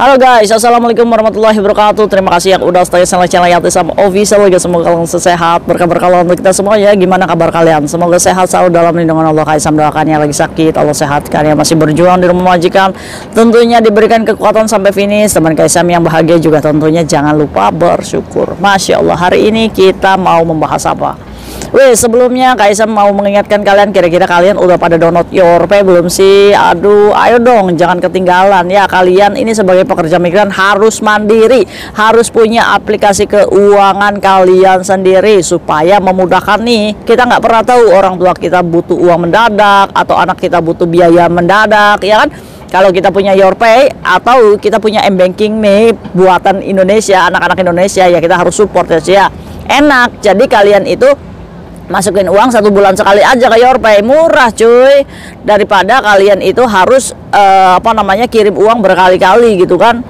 Halo guys, assalamualaikum warahmatullahi wabarakatuh. Terima kasih yang udah stay sama channel Yatisam Official. Semoga kalian sehat, berkabar kalau untuk kita semua ya. Gimana kabar kalian? Semoga sehat selalu dalam lindungan Allah. Kaisam doakan yang lagi sakit, Allah sehatkan. Yang masih berjuang di rumah majikan, tentunya diberikan kekuatan sampai finish. Teman Kaisam yang bahagia juga tentunya jangan lupa bersyukur. Masya Allah, hari ini kita mau membahas apa? Sebelumnya Kaisam mau mengingatkan kalian, kira-kira kalian udah pada download YORPAY belum sih? Aduh, ayo dong, jangan ketinggalan ya. Kalian ini sebagai pekerja migran harus mandiri, harus punya aplikasi keuangan kalian sendiri supaya memudahkan nih. Kita nggak pernah tahu orang tua kita butuh uang mendadak atau anak kita butuh biaya mendadak, ya kan? Kalau kita punya YORPAY atau kita punya M-Banking nih buatan Indonesia, anak-anak Indonesia, ya kita harus support ya. Enak, jadi kalian itu masukin uang 1 bulan sekali aja ke YORPAY, murah cuy, daripada kalian itu harus kirim uang berkali-kali gitu kan,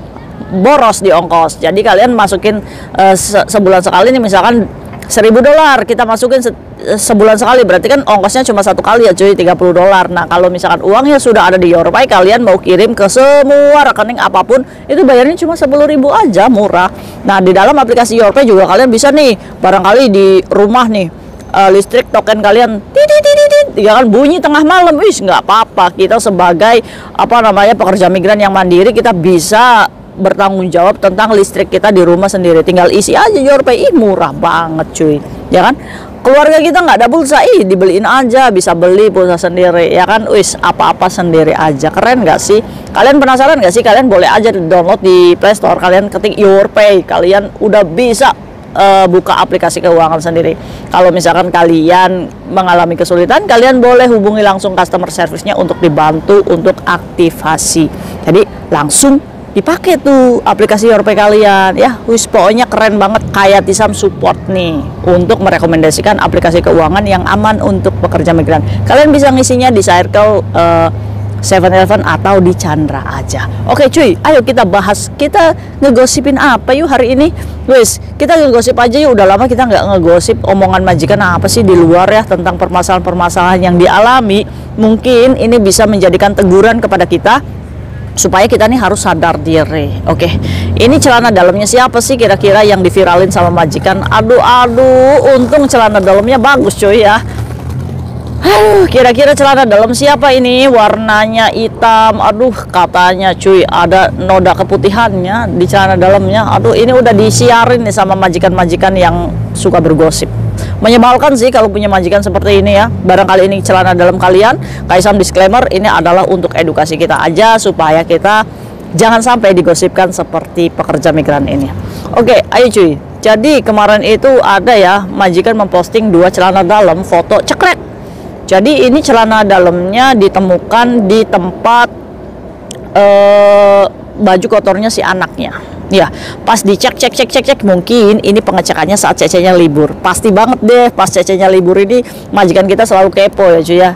boros di ongkos. Jadi kalian masukin sebulan sekali nih, misalkan $1.000 kita masukin sebulan sekali, berarti kan ongkosnya cuma 1 kali ya cuy, $30. Nah kalau misalkan uangnya sudah ada di YORPAY, kalian mau kirim ke semua rekening apapun itu bayarnya cuma 10.000 aja, murah. Nah di dalam aplikasi YORPAY juga kalian bisa nih, barangkali di rumah nih listrik token kalian ya kan bunyi tengah malam, nggak apa-apa. Kita sebagai pekerja migran yang mandiri, kita bisa bertanggung jawab tentang listrik kita di rumah sendiri. Tinggal isi aja YORPAY, murah banget cuy, ya kan? Keluarga kita nggak ada pulsa, dibeliin aja, bisa beli pulsa sendiri, ya kan? Apa-apa sendiri aja, keren nggak sih? Kalian penasaran nggak sih? Kalian boleh aja download di Play Store, kalian ketik YORPAY, kalian udah bisa buka aplikasi keuangan sendiri. Kalau misalkan kalian mengalami kesulitan, kalian boleh hubungi langsung customer service-nya untuk dibantu untuk aktivasi. Jadi langsung dipakai tuh aplikasi YORPAY kalian ya. Pokoknya keren banget. Kayak Yatisam support nih untuk merekomendasikan aplikasi keuangan yang aman untuk pekerja migran. Kalian bisa ngisinya di Circle, 7-Eleven atau di Chandra aja. Oke cuy, ayo kita bahas, kita ngegosipin apa yuk hari ini? Kita ngegosip aja yuk. Udah lama kita nggak ngegosip omongan majikan apa sih di luar ya, tentang permasalahan-permasalahan yang dialami. Mungkin ini bisa menjadikan teguran kepada kita supaya kita nih harus sadar diri. Oke, ini celana dalamnya siapa sih kira-kira yang diviralin sama majikan? Aduh, untung celana dalamnya bagus cuy ya. Kira-kira celana dalam siapa ini? Warnanya hitam. Aduh, katanya cuy ada noda keputihannya di celana dalamnya. Aduh, ini udah disiarin nih sama majikan-majikan yang suka bergosip. Menyebalkan sih kalau punya majikan seperti ini ya. Barangkali ini celana dalam kalian. Kaisam disclaimer, ini adalah untuk edukasi kita aja supaya kita jangan sampai digosipkan seperti pekerja migran ini. Oke, ayo cuy. Jadi kemarin itu ada ya majikan memposting 2 celana dalam foto cekrek. Jadi ini celana dalamnya ditemukan di tempat baju kotornya si anaknya. Ya, pas dicek mungkin ini pengecekannya saat cecenya libur. Pasti banget deh pas cecenya libur ini majikan kita selalu kepo ya cuy ya.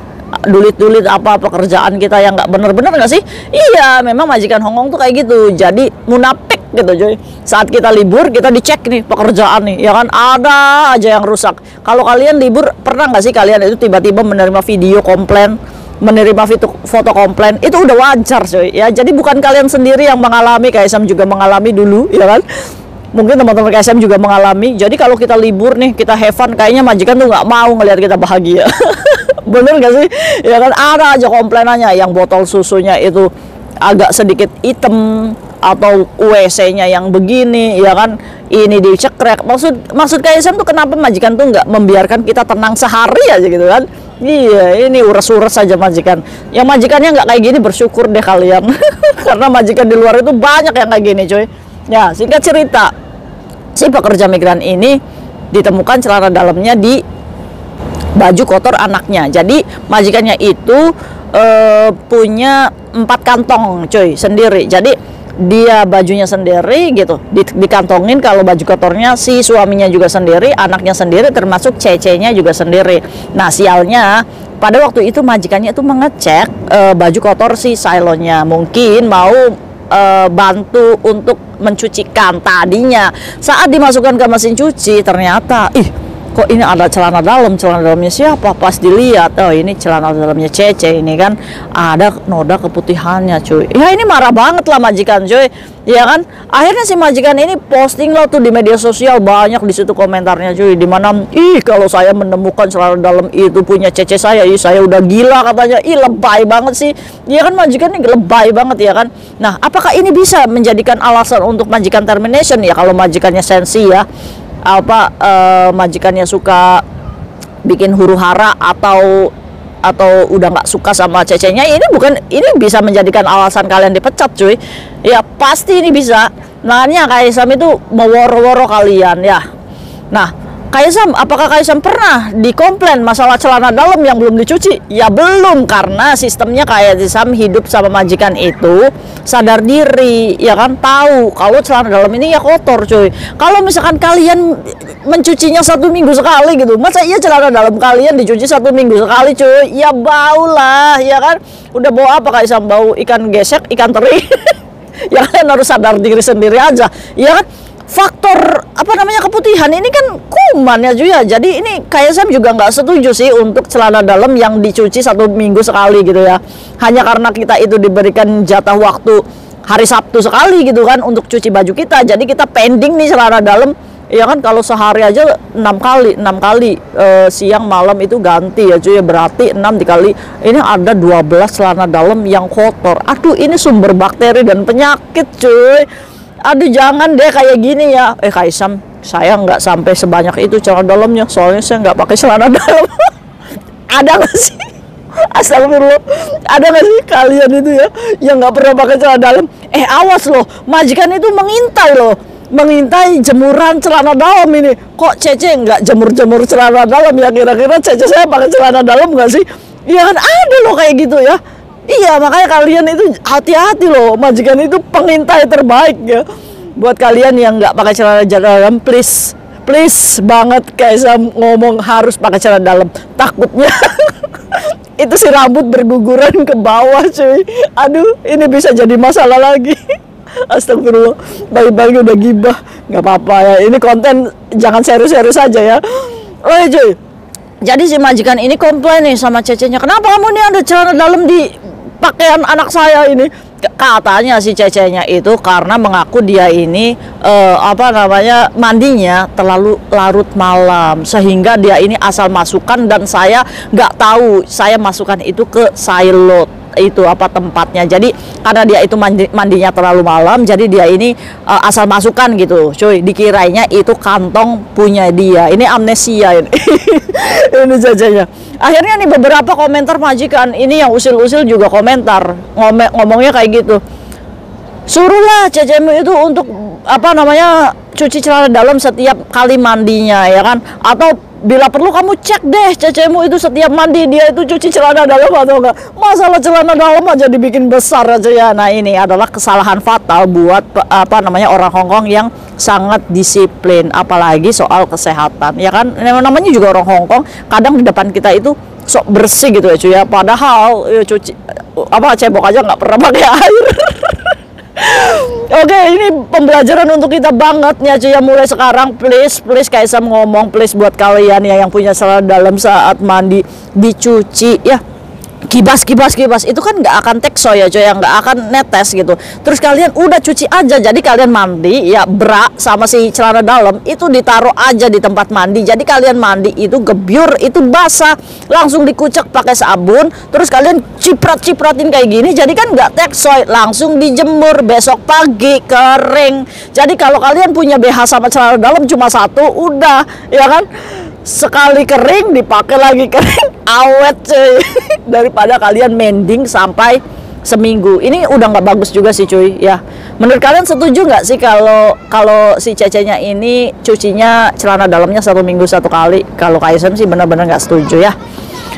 Dulit apa pekerjaan kita yang nggak bener-bener nggak sih? Iya, memang majikan Hongkong tuh kayak gitu. Jadi munafik gitu cuy. Saat kita libur kita dicek nih pekerjaan nih, ya kan, ada aja yang rusak. Kalau kalian libur, pernah nggak sih kalian itu tiba-tiba menerima video komplain, menerima foto komplain? Itu udah wajar cuy ya. Jadi bukan kalian sendiri yang mengalami, Kaisam juga mengalami dulu, ya kan? Mungkin teman-teman Kaisam juga mengalami. Jadi kalau kita libur nih, kita have fun, kayaknya majikan tuh nggak mau ngelihat kita bahagia. Bener gak sih? Ya kan, ada aja komplainannya, yang botol susunya itu agak sedikit hitam, atau WC-nya yang begini, ya kan, ini dicekrek. Maksud Kaisam tuh kenapa majikan tuh nggak membiarkan kita tenang sehari aja gitu kan? Iya, ini uras-uras saja majikan. Yang majikannya nggak kayak gini bersyukur deh kalian. Karena majikan di luar itu banyak yang kayak gini cuy. Ya, singkat cerita, si pekerja migran ini ditemukan celana dalamnya di baju kotor anaknya. Jadi majikannya itu punya 4 kantong cuy sendiri. Jadi dia bajunya sendiri gitu dikantongin, kalau baju kotornya si suaminya juga sendiri, anaknya sendiri, termasuk cecenya juga sendiri. Nah sialnya pada waktu itu majikannya itu mengecek baju kotor si silonya, mungkin mau bantu untuk mencucikan. Tadinya saat dimasukkan ke mesin cuci ternyata kok ini ada celana dalamnya siapa? Pas dilihat, oh ini celana dalamnya Cece ini kan ada noda keputihannya cuy. Ya ini marah banget lah majikan cuy, ya kan. Akhirnya si majikan ini posting lah tuh di media sosial, banyak di situ komentarnya cuy, dimana ih kalau saya menemukan celana dalam itu punya Cece saya, ih saya udah gila katanya, ih lebay banget sih, ya kan majikan ini lebay banget ya kan. Nah apakah ini bisa menjadikan alasan untuk majikan termination? Ya kalau majikannya sensi ya, majikannya suka bikin huru hara atau udah nggak suka sama Cecenya, ini bisa menjadikan alasan kalian dipecat cuy. Ya pasti ini bisa. Makanya Kaisam itu meworo-woro kalian ya. Nah Kaisam, apakah Kaisam pernah dikomplain masalah celana dalam yang belum dicuci? Ya belum, karena sistemnya Kaisam hidup sama majikan itu sadar diri, ya kan, tahu kalau celana dalam ini ya kotor cuy. Kalau misalkan kalian mencucinya 1 minggu sekali gitu, masa iya celana dalam kalian dicuci 1 minggu sekali cuy? Ya bau lah, ya kan. Udah bau apa Kaisam? Bau ikan gesek, ikan teri. Ya kalian harus sadar diri sendiri aja, ya kan. Faktor keputihan ini kan kuman ya cuy ya. Jadi ini Kaisam juga nggak setuju sih untuk celana dalam yang dicuci 1 minggu sekali gitu ya. Hanya karena kita itu diberikan jatah waktu hari Sabtu sekali gitu kan untuk cuci baju kita, jadi kita pending nih celana dalam, ya kan. Kalau sehari aja 6 kali siang malam itu ganti ya cuy ya. Berarti 6 dikali ini ada 12 celana dalam yang kotor. Aduh ini sumber bakteri dan penyakit cuy. Aduh jangan deh kayak gini ya. Kaisam, saya nggak sampai sebanyak itu celana dalamnya, soalnya saya nggak pakai celana dalam. Ada nggak sih? Astagfirullah, ada nggak sih kalian itu ya yang nggak pernah pakai celana dalam? Awas loh, majikan itu mengintai jemuran celana dalam ini. Kok Cece nggak jemur celana dalam ya? Kira-kira Cece saya pakai celana dalam nggak sih? Iya kan, ada loh kayak gitu ya. Iya, makanya kalian itu hati-hati loh, majikan itu pengintai terbaik ya. Buat kalian yang nggak pakai celana dalam, please banget Kaisam ngomong harus pakai celana dalam. Takutnya itu si rambut berguguran ke bawah cuy. Aduh, ini bisa jadi masalah lagi. Astagfirullah, bagi-bagi udah gibah, nggak apa-apa ya. Ini konten jangan serius-serius aja ya. Oh ya cuy, jadi si majikan ini komplain nih sama Cecenya, kenapa kamu nih ada celana dalam di pakaian anak saya ini? Katanya si Cecenya itu karena mengaku dia ini mandinya terlalu larut malam, sehingga dia ini asal masukkan dan saya nggak tahu saya masukkan itu ke silo itu tempatnya. Jadi karena dia itu mandinya terlalu malam, jadi dia ini asal masukkan gitu cuy, dikirainya itu kantong punya dia. Ini amnesia ini. Ini Cecenya. Akhirnya nih beberapa komentar majikan ini yang usil-usil juga komentar ngomongnya kayak gitu, suruhlah Cecemu itu untuk cuci celana dalam setiap kali mandinya ya kan, atau bila perlu kamu cek deh Cecemu itu setiap mandi dia itu cuci celana dalam atau enggak. Masalah celana dalam aja dibikin besar aja ya. Nah ini adalah kesalahan fatal buat orang Hongkong yang sangat disiplin, apalagi soal kesehatan ya kan. Namanya juga orang Hongkong, kadang di depan kita itu sok bersih gitu ya cuy ya, padahal cuci cebok aja nggak pernah pakai air. Oke, ini pembelajaran untuk kita banget ya cuy ya. Mulai sekarang please Kaisam ngomong please buat kalian ya yang punya celana dalam saat mandi dicuci ya. Kibas itu kan nggak akan tekso ya cuy, yang nggak akan netes gitu. Terus kalian udah cuci aja, jadi kalian mandi ya, bra sama si celana dalam itu ditaruh aja di tempat mandi. Jadi kalian mandi itu gebyur, itu basah, langsung dikucek pakai sabun, terus kalian cipratin kayak gini, jadi kan nggak tekso, langsung dijemur, besok pagi kering. Jadi kalau kalian punya BH sama celana dalam cuma satu, udah ya kan, sekali kering dipakai lagi kering, awet cuy. Daripada kalian mending sampai seminggu, ini udah nggak bagus juga sih cuy ya. Menurut kalian setuju nggak sih kalau si Cecenya ini cucinya celana dalamnya 1 minggu 1 kali? Kalau Kaisam sih benar-benar nggak setuju ya.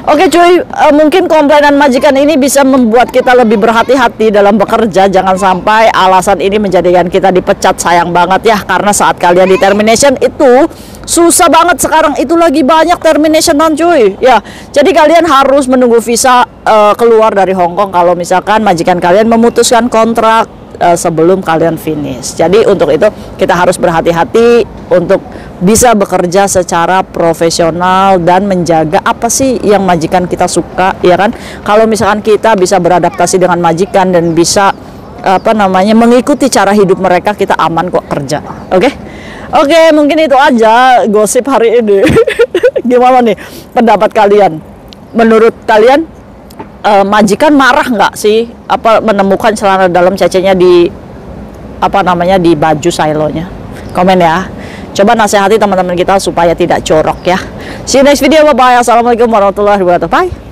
Oke cuy, mungkin komplainan majikan ini bisa membuat kita lebih berhati-hati dalam bekerja. Jangan sampai alasan ini menjadikan kita dipecat, sayang banget ya. Karena saat kalian di termination itu susah banget sekarang, itu lagi banyak terminationan cuy ya. Jadi kalian harus menunggu visa keluar dari Hongkong kalau misalkan majikan kalian memutuskan kontrak sebelum kalian finish. Jadi untuk itu kita harus berhati-hati untuk bisa bekerja secara profesional dan menjaga apa sih yang majikan kita suka, ya kan? Kalau misalkan kita bisa beradaptasi dengan majikan dan bisa mengikuti cara hidup mereka, kita aman kok kerja. Oke, mungkin itu aja gosip hari ini. Gimana nih pendapat kalian? Menurut kalian majikan marah nggak sih menemukan celana dalam cecenya di di baju silonya? Komen ya. Coba nasihati teman-teman kita supaya tidak corok ya. See you next video, bye bye. Assalamualaikum warahmatullahi wabarakatuh. Bye.